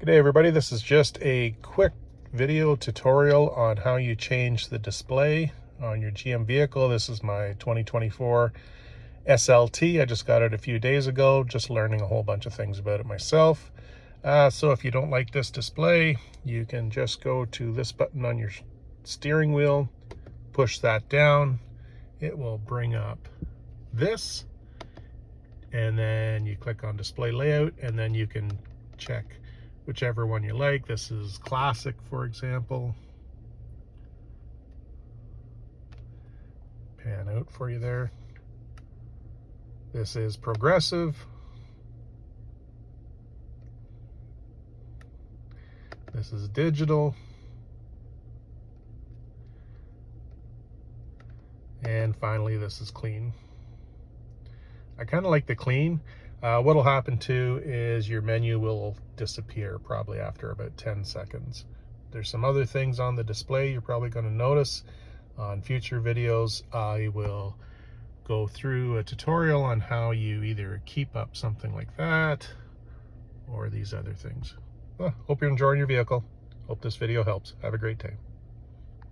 Good day everybody, this is just a quick video tutorial on how you change the display on your GM vehicle. This is my 2024 SLT. I just got it a few days ago, just learning a whole bunch of things about it myself. So if you don't like this display, you can just go to this button on your steering wheel, push that down, it will bring up this, and then you click on display layout, and then you can check whichever one you like. This is classic, for example. Pan out for you there. This is progressive. This is digital. And finally, this is clean. I kind of like the clean. What'll happen too is your menu will disappear probably after about 10 seconds. There's some other things on the display you're probably going to notice. On future videos, I will go through a tutorial on how you either keep up something like that or these other things. Well, hope you're enjoying your vehicle. Hope this video helps. Have a great day.